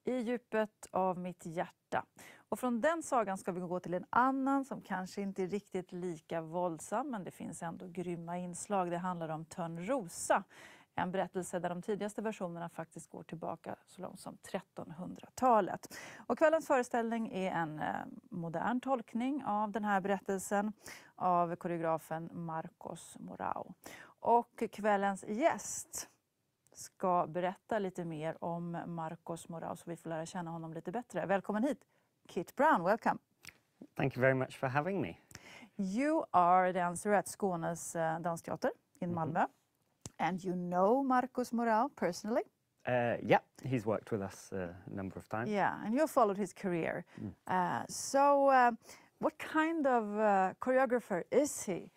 I djupet av mitt hjärta. Och från den sagan ska vi gå till en annan som kanske inte är riktigt lika våldsam, men det finns ändå grymma inslag. Det handlar om Törnrosa. En berättelse där de tidigaste versionerna faktiskt går tillbaka så långt som 1300-talet. Och kvällens föreställning är en modern tolkning av den här berättelsen av koreografen Moraus. Och kvällens gäst ska berätta lite mer om Moraus så vi får lära känna honom lite bättre. Välkommen hit, Kit Brown. Welcome. Thank you very much for having me. You are a dancer at Skånes dansteater in Malmö. And you know Moraus personally? Yeah, he's worked with us a number of times. Yeah, and you followed his career. What kind of choreographer is he?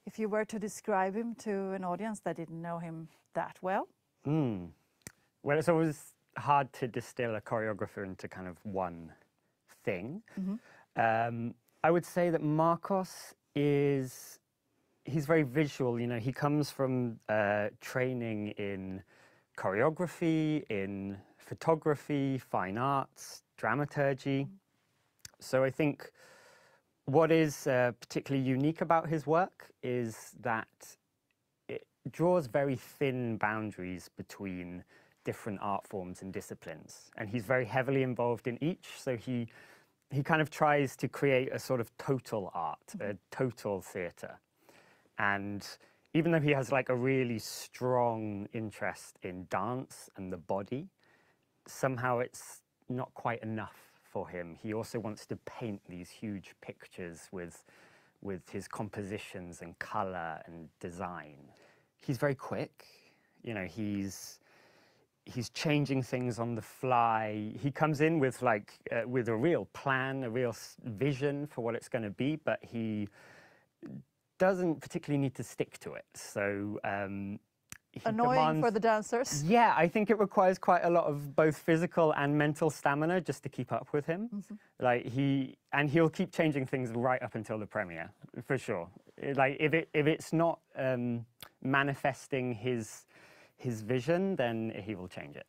If you were to describe him to an audience that didn't know him that well? Well, it's always hard to distill a choreographer into kind of one thing. I would say that Marcos he's very visual, you know, he comes from training in choreography, in photography, fine arts, dramaturgy. So I think what is particularly unique about his work is that it draws very thin boundaries between different art forms and disciplines. And he's very heavily involved in each, so he kind of tries to create a sort of total art, a total theatre. And even though he has like a really strong interest in dance and the body, somehow it's not quite enough for him. He also wants to paint these huge pictures with his compositions and colour and design. He's very quick, you know, he's changing things on the fly. He comes in with with a real plan, a real vision for what it's going to be, but he doesn't particularly need to stick to it. So annoying for the dancers. Yeah, I think it requires quite a lot of both physical and mental stamina just to keep up with him. Like he'll keep changing things right up until the premiere, for sure. Like if it's not manifesting his vision, then he will change it.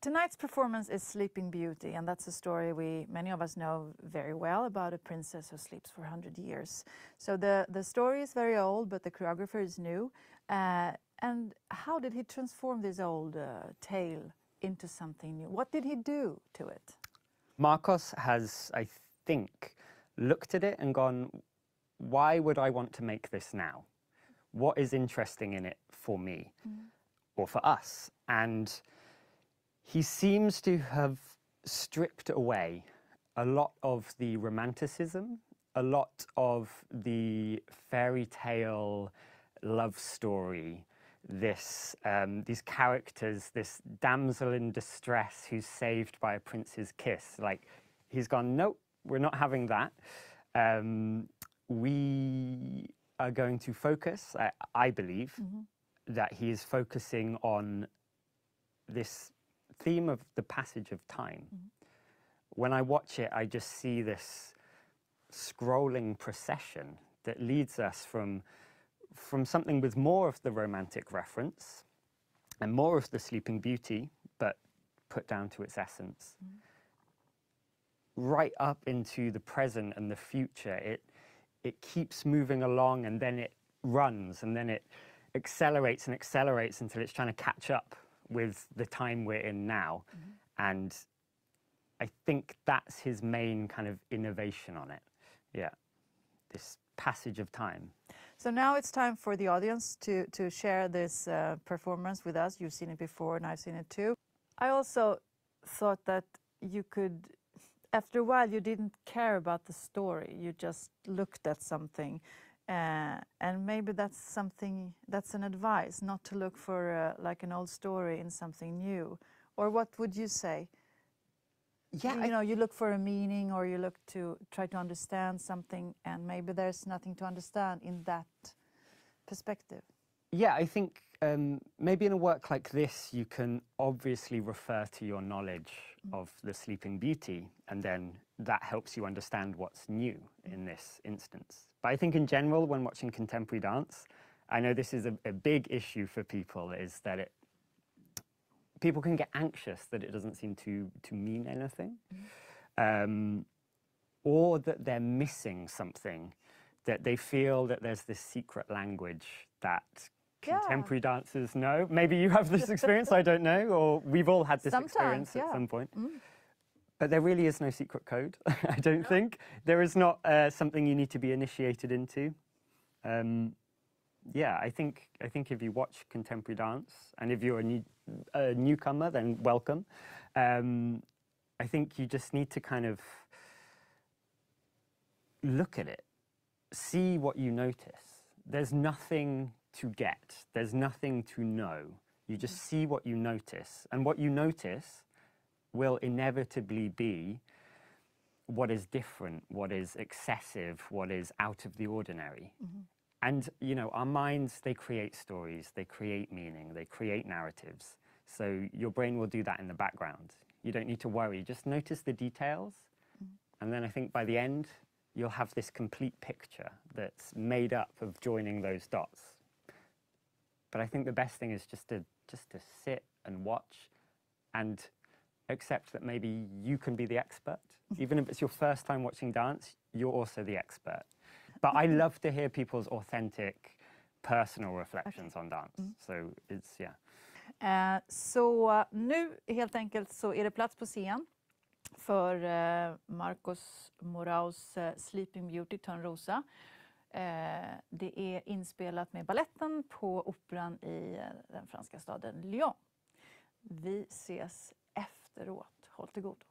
Tonight's performance is Sleeping Beauty, and that's a story many of us know very well about a princess who sleeps for 100 years. So the story is very old, but the choreographer is new. And how did he transform this old tale into something new? What did he do to it? Marcos has, I think, looked at it and gone, why would I want to make this now? What is interesting in it for me or for us? And he seems to have stripped away a lot of the romanticism, a lot of the fairy tale love story, these characters, this damsel in distress who's saved by a prince's kiss. Like, he's gone, nope, we're not having that. We are going to focus, I believe, that he is focusing on this theme of the passage of time. When I watch it, I just see this scrolling procession that leads us from something with more of the romantic reference and more of the Sleeping Beauty, but put down to its essence, right up into the present and the future. It keeps moving along, and then it runs, and then it accelerates and accelerates until it's trying to catch up with the time we're in now. And I think that's his main kind of innovation on it. Yeah, this passage of time. So now it's time for the audience to share this performance with us. You've seen it before and I've seen it too. I also thought that you could, after a while, you didn't care about the story. You just looked at something. And maybe that's an advice, not to look for like an old story in something new. Or what would you say? Yeah, you know, you look for a meaning, or you look to try to understand something, and maybe there's nothing to understand in that perspective. Yeah, I think maybe in a work like this, you can obviously refer to your knowledge of the Sleeping Beauty, and then that helps you understand what's new in this instance. But I think in general, when watching contemporary dance, I know this is a big issue for people, is that people can get anxious that it doesn't seem to mean anything, or that they're missing something, that they feel that there's this secret language that contemporary dancers know. Maybe you have this experience, I don't know, or we've all had this experience at some point. But there really is no secret code, I don't think. There is not something you need to be initiated into. Yeah, I think if you watch contemporary dance, and if you're a newcomer, then welcome. I think you just need to kind of look at it, see what you notice. There's nothing to get, there's nothing to know. You just see what you notice, and what you notice will inevitably be what is different, what is excessive, what is out of the ordinary. And, you know, our minds, they create stories, they create meaning, they create narratives. So your brain will do that in the background. You don't need to worry, just notice the details. And then I think by the end, you'll have this complete picture that's made up of joining those dots. But I think the best thing is just to sit and watch and accept that maybe you can be the expert. Even if it's your first time watching dance, you're also the expert. But I love to hear people's authentic, personal reflections on dance. So it's, yeah. Så nu helt enkelt så är det plats på scen för Moraus Sleeping Beauty, Törnrosa. Det är inspelat med balletten på operan i den franska staden Lyon. Vi ses efteråt. Håll till godo.